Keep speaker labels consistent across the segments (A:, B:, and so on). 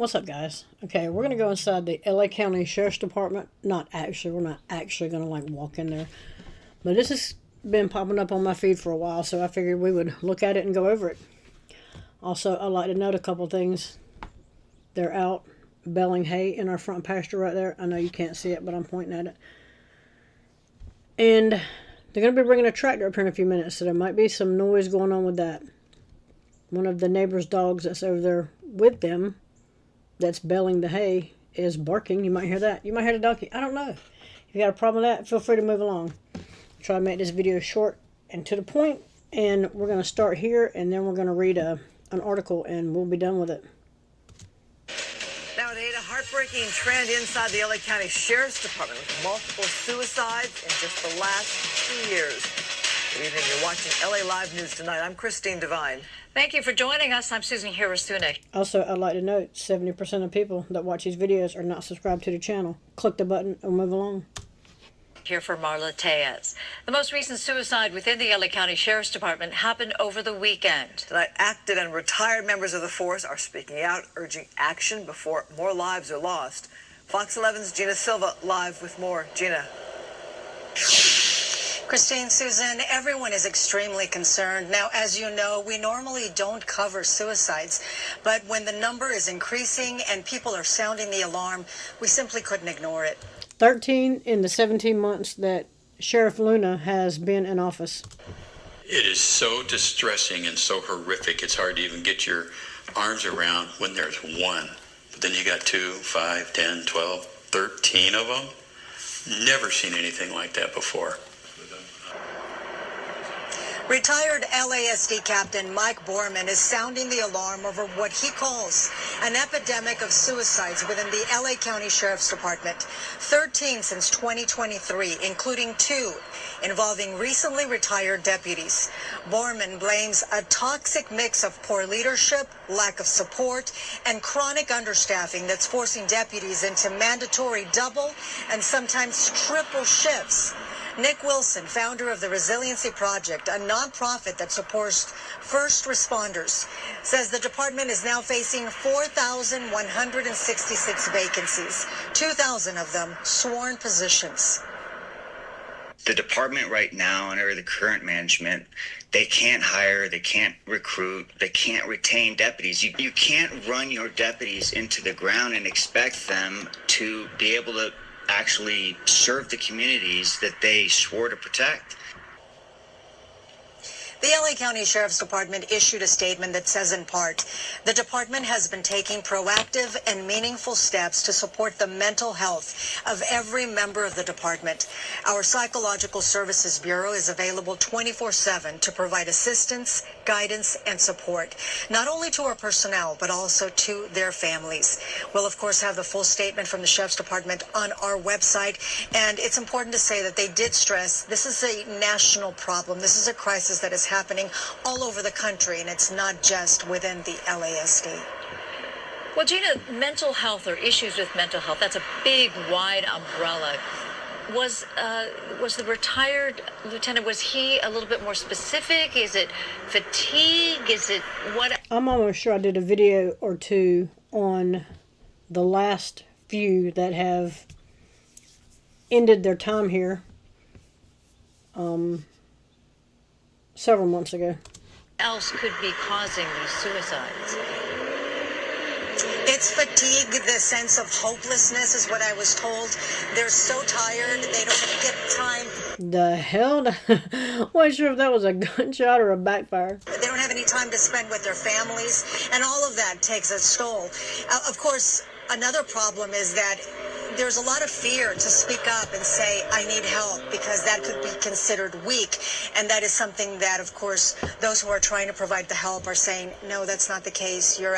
A: What's up, guys? Okay, we're gonna go inside the LA County Sheriff's Department. We're not actually gonna like walk in there, but this has been popping up on my feed for a while, so I figured we would look at it and go over it. Also, I'd like to note a couple things. They're out baling hay in our front pasture right there. I know you can't see it, but I'm pointing at it. And they're gonna be bringing a tractor up here in a few minutes, so there might be some noise going on with that. One of the neighbor's dogs that's over there with them, that's baling the hay, is barking. You might hear that. You might hear the donkey. I don't know. If you got a problem with that, feel free to move along. Try to make this video short and to the point, and we're going to start here, and then we're going to read an article, and we'll be done with it.
B: Now, a heartbreaking trend inside the LA County Sheriff's Department with multiple suicides in just the last 2 years. Good evening. You're watching LA Live News tonight. I'm Christine Devine.
C: Thank you for joining us. I'm Susan Hirasune.
A: Also, I'd like to note 70% of people that watch these videos are not subscribed to the channel. Click the button and move along.
C: Here for Marla Tejas. The most recent suicide within the LA County Sheriff's Department happened over the weekend.
B: Tonight, active and retired members of the force are speaking out, urging action before more lives are lost. Fox 11's Gina Silva live with more. Gina.
D: Christine, Susan, everyone is extremely concerned. Now, as you know, we normally don't cover suicides, but when the number is increasing and people are sounding the alarm, we simply couldn't ignore it.
A: 13 in the 17 months that Sheriff Luna has been in office.
E: It is so distressing and so horrific, it's hard to even get your arms around when there's one. But then you got 2, 5, 10, 12, 13 of them. Never seen anything like that before.
D: Retired LASD Captain Mike Borman is sounding the alarm over what he calls an epidemic of suicides within the LA County Sheriff's Department. 13 since 2023, including 2 involving recently retired deputies. Borman blames a toxic mix of poor leadership, lack of support, and chronic understaffing that's forcing deputies into mandatory double and sometimes triple shifts. Nick Wilson, founder of the Resiliency Project, a nonprofit that supports first responders, says the department is now facing 4,166 vacancies, 2,000 of them sworn positions.
F: The department right now, under the current management, they can't hire, they can't recruit, they can't retain deputies. You can't run your deputies into the ground and expect them to be able to actually serve the communities that they swore to protect.
D: The LA County Sheriff's Department issued a statement that says, in part, the department has been taking proactive and meaningful steps to support the mental health of every member of the department. Our Psychological Services Bureau is available 24/7 to provide assistance, guidance, and support, not only to our personnel, but also to their families. We'll, of course, have the full statement from the Sheriff's Department on our website, and it's important to say that they did stress this is a national problem. This is a crisis that is happening all over the country, and it's not just within the LASD.
C: Well, Gina, mental health or issues with mental health, that's a big, wide umbrella. Was the retired lieutenant, was he a little bit more specific? Is it fatigue? Is it what?
A: I'm almost sure I did a video or two on the last few that have ended their time here several months ago.
C: Else could be causing these suicides?
D: It's fatigue, the sense of hopelessness is what I was told. They're so tired, they don't get time.
A: The hell? Wasn't sure if that was a gunshot or a backfire.
D: They don't have any time to spend with their families, and all of that takes a toll. Of course, another problem is that there's a lot of fear to speak up and say, I need help, because that could be considered weak. And that is something that, of course, those who are trying to provide the help are saying, no, that's not the case. You're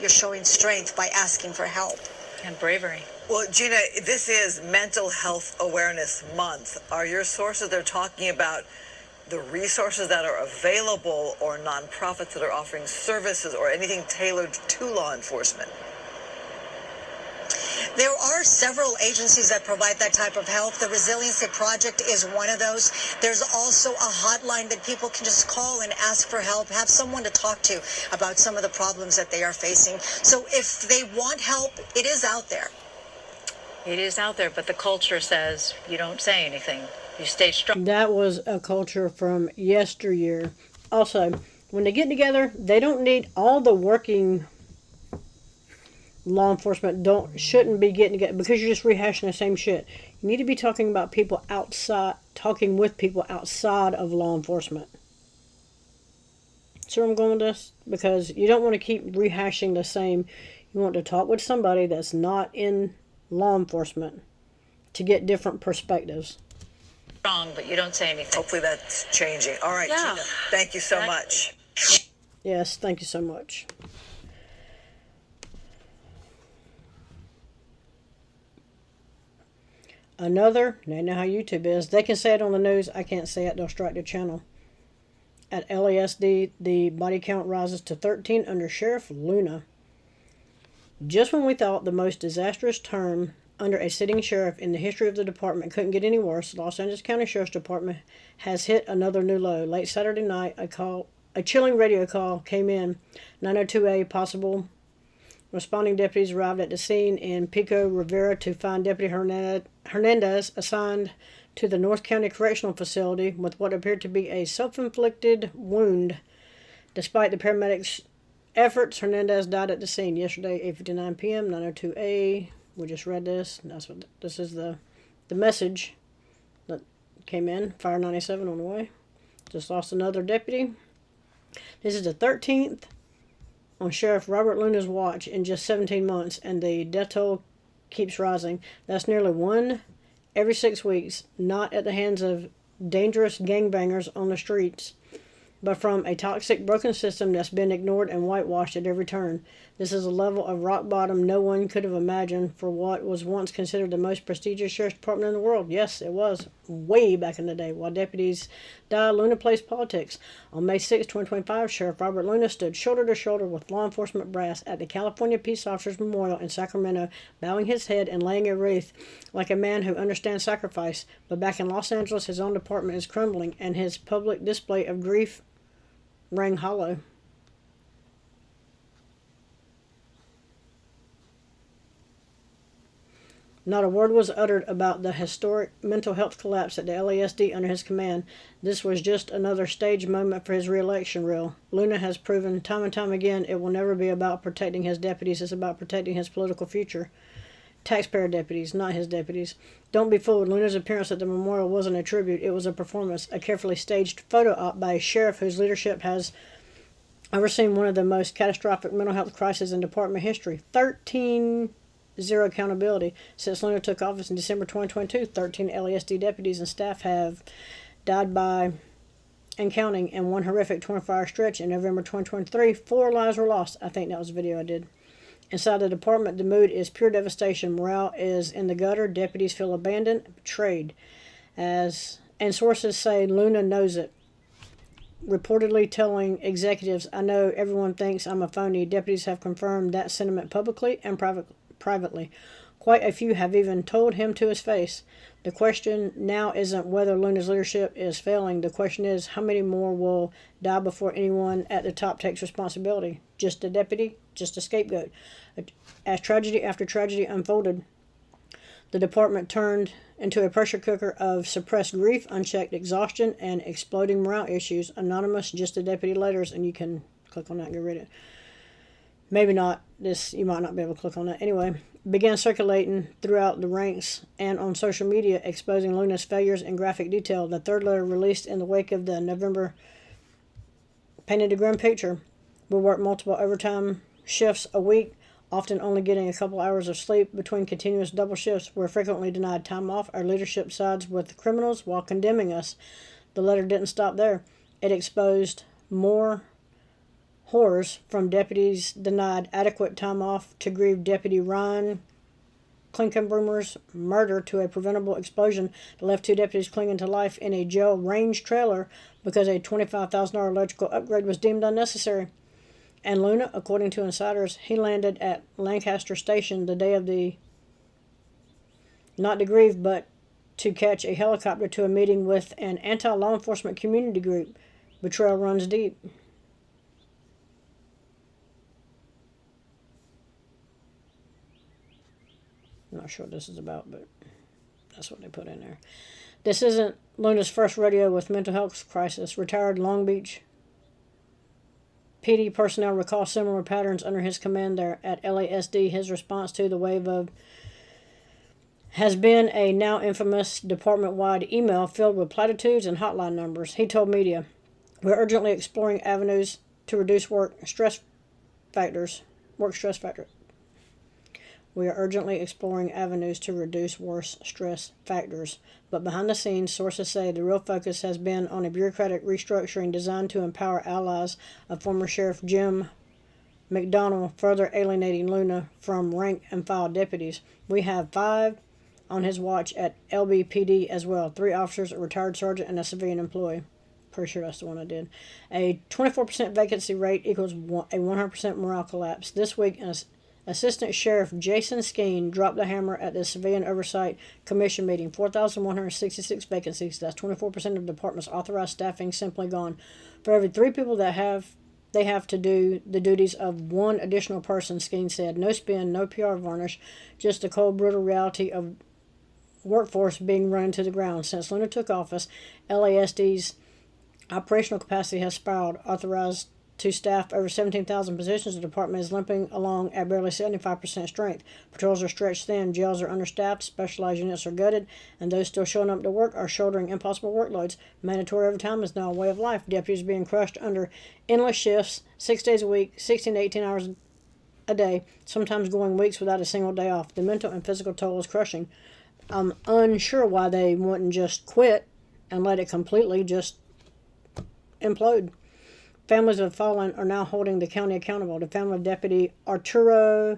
D: showing strength by asking for help.
C: And bravery.
B: Well, Gina, this is Mental Health Awareness Month. Are your sources, they're talking about the resources that are available or nonprofits that are offering services or anything tailored to law enforcement?
D: There are several agencies that provide that type of help. The Resiliency Project is one of those. There's also a hotline that people can just call and ask for help, have someone to talk to about some of the problems that they are facing. So if they want help, it is out there.
C: It is out there, but the culture says you don't say anything. You stay strong.
A: That was a culture from yesteryear. Also, when they get together, they don't need all the working law enforcement shouldn't be getting together because you're just rehashing the same shit. You need to be talking about people outside, talking with people outside of law enforcement. See where I'm going with this? Because you don't want to keep rehashing the same. You want to talk with somebody that's not in law enforcement to get different perspectives.
C: Strong, but you don't say anything.
B: Hopefully that's changing. All right,
C: Yeah.
B: Gina, thank you so much.
A: Yes, thank you so much. Another, they know how YouTube is. They can say it on the news. I can't say it. They'll strike the channel. At LASD, the body count rises to 13 under Sheriff Luna. Just when we thought the most disastrous term under a sitting sheriff in the history of the department couldn't get any worse, Los Angeles County Sheriff's Department has hit another new low. Late Saturday night, a chilling radio call came in. 902A possible. Responding deputies arrived at the scene in Pico Rivera to find Deputy Hernandez assigned to the North County Correctional Facility with what appeared to be a self-inflicted wound. Despite the paramedics' efforts, Hernandez died at the scene yesterday, 8:59 p.m., 902A. We just read this. This is the message that came in. Fire 97 on the way. Just lost another deputy. This is the 13th on Sheriff Robert Luna's watch in just 17 months, and the death toll keeps rising. That's nearly one every 6 weeks, not at the hands of dangerous gangbangers on the streets, but from a toxic, broken system that's been ignored and whitewashed at every turn. This is a level of rock bottom no one could have imagined for what was once considered the most prestigious sheriff's department in the world. Yes, it was, way back in the day. While deputies die, Luna plays politics. On May 6, 2025, Sheriff Robert Luna stood shoulder to shoulder with law enforcement brass at the California Peace Officers Memorial in Sacramento, bowing his head and laying a wreath like a man who understands sacrifice. But back in Los Angeles, his own department is crumbling, and his public display of grief rang hollow. Not a word was uttered about the historic mental health collapse at the LASD under his command. This was just another stage moment for his re-election reel. Luna has proven time and time again it will never be about protecting his deputies. It's about protecting his political future. Taxpayer deputies, not his deputies. Don't be fooled. Luna's appearance at the memorial wasn't a tribute. It was a performance, a carefully staged photo op by a sheriff whose leadership has overseen one of the most catastrophic mental health crises in department history. 0 accountability. Since Luna took office in December 2022, 13 LASD deputies and staff have died by and counting in one horrific 24-hour stretch. In November 2023, 4 lives were lost. I think that was a video I did. Inside the department, the mood is pure devastation. Morale is in the gutter. Deputies feel abandoned, betrayed. And sources say Luna knows it. Reportedly telling executives, "I know everyone thinks I'm a phony." Deputies have confirmed that sentiment publicly and privately. Quite a few have even told him to his face. The question now isn't whether Luna's leadership is failing. The question is how many more will die before anyone at the top takes responsibility. Just a deputy? Just a scapegoat? As tragedy after tragedy unfolded, the department turned into a pressure cooker of suppressed grief, unchecked exhaustion, and exploding morale issues. Anonymous, just a deputy letters, and you can click on that and get rid of it. Maybe not. You might not be able to click on that. Anyway, began circulating throughout the ranks and on social media, exposing Luna's failures in graphic detail. The third letter, released in the wake of the November, painted a grim picture. We worked multiple overtime shifts a week, often only getting a couple hours of sleep between continuous double shifts. We're frequently denied time off. Our leadership sides with the criminals while condemning us. The letter didn't stop there. It exposed more horrors, from deputies denied adequate time off to grieve Deputy Ryan Klinkenbrummer's murder to a preventable explosion that left 2 deputies clinging to life in a jail range trailer because a $25,000 electrical upgrade was deemed unnecessary. And Luna, according to insiders, he landed at Lancaster Station the day of the Not to grieve, but to catch a helicopter to a meeting with an anti-law enforcement community group. Betrayal runs deep. I'm not sure what this is about, but that's what they put in there. This isn't Luna's first rodeo with mental health crisis. Retired Long Beach PD personnel recall similar patterns under his command there at LASD. His response to the wave of has been a now infamous department-wide email filled with platitudes and hotline numbers. He told media, "We're urgently exploring avenues to reduce work stress factors. We are urgently exploring avenues to reduce worse stress factors. But behind the scenes, sources say the real focus has been on a bureaucratic restructuring designed to empower allies of former Sheriff Jim McDonnell, further alienating Luna from rank and file deputies. We have 5 on his watch at LBPD as well. 3 officers, a retired sergeant, and a civilian employee." Pretty sure that's the one I did. A 24% vacancy rate equals a 100% morale collapse. This week, Assistant Sheriff Jason Skeen dropped the hammer at the Civilian Oversight Commission meeting. 4,166 vacancies. That's 24% of the department's authorized staffing simply gone. For every 3 people they have to do the duties of 1 additional person, Skeen said. No spin, no PR varnish, just the cold, brutal reality of workforce being run to the ground. Since Luna took office, LASD's operational capacity has spiraled. Authorized to staff over 17,000 positions, the department is limping along at barely 75% strength. Patrols are stretched thin, jails are understaffed, specialized units are gutted, and those still showing up to work are shouldering impossible workloads. Mandatory overtime is now a way of life. Deputies are being crushed under endless shifts, 6 days a week, 16 to 18 hours a day, sometimes going weeks without a single day off. The mental and physical toll is crushing. I'm unsure why they wouldn't just quit and let it completely just implode. Families of fallen are now holding the county accountable. The family of Deputy Arturo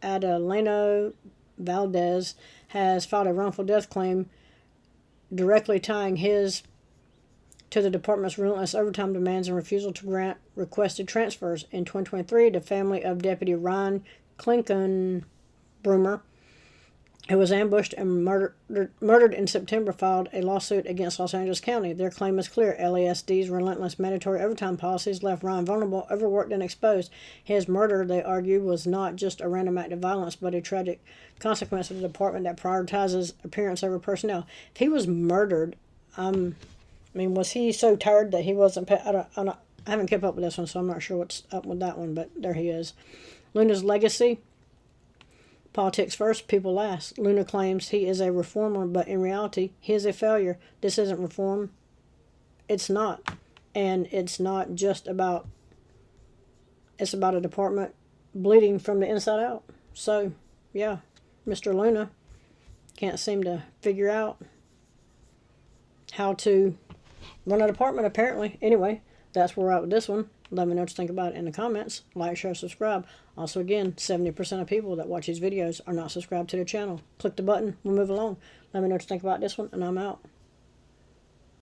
A: Adelano Valdez has filed a wrongful death claim directly tying his to the department's relentless overtime demands and refusal to grant requested transfers. In 2023, the family of Deputy Ryan Klinkenbrummer, who was ambushed and murdered in September, filed a lawsuit against Los Angeles County. Their claim is clear. LASD's relentless mandatory overtime policies left Ryan vulnerable, overworked, and exposed. His murder, they argue, was not just a random act of violence, but a tragic consequence of the department that prioritizes appearance over personnel. If he was murdered, was he so tired that he wasn't... I haven't kept up with this one, so I'm not sure what's up with that one, but there he is. Luna's legacy: politics first, people last. Luna claims he is a reformer, but in reality, he is a failure. This isn't reform. It's not. And it's not just about... It's about a department bleeding from the inside out. So, yeah, Mr. Luna can't seem to figure out how to run a department, apparently. Anyway, that's where we're at with this one. Let me know what you think about it in the comments. Like, share, subscribe. Also, again, 70% of people that watch these videos are not subscribed to the channel. Click the button. We'll move along. Let me know what you think about this one, and I'm out.